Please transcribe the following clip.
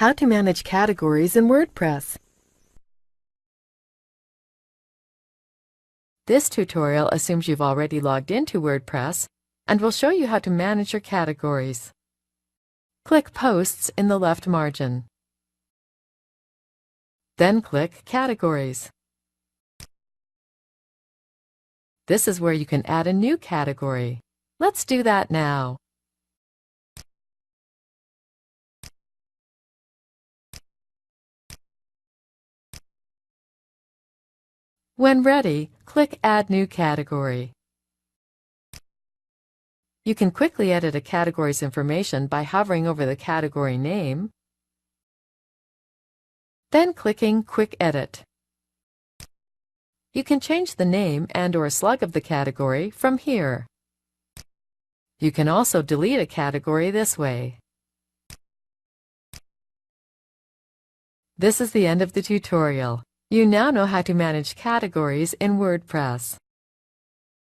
How to manage categories in WordPress. This tutorial assumes you've already logged into WordPress and will show you how to manage your categories. Click Posts in the left margin. Then click Categories. This is where you can add a new category. Let's do that now. When ready, click Add New Category. You can quickly edit a category's information by hovering over the category name, then clicking Quick Edit. You can change the name and/or slug of the category from here. You can also delete a category this way. This is the end of the tutorial. You now know how to manage categories in WordPress.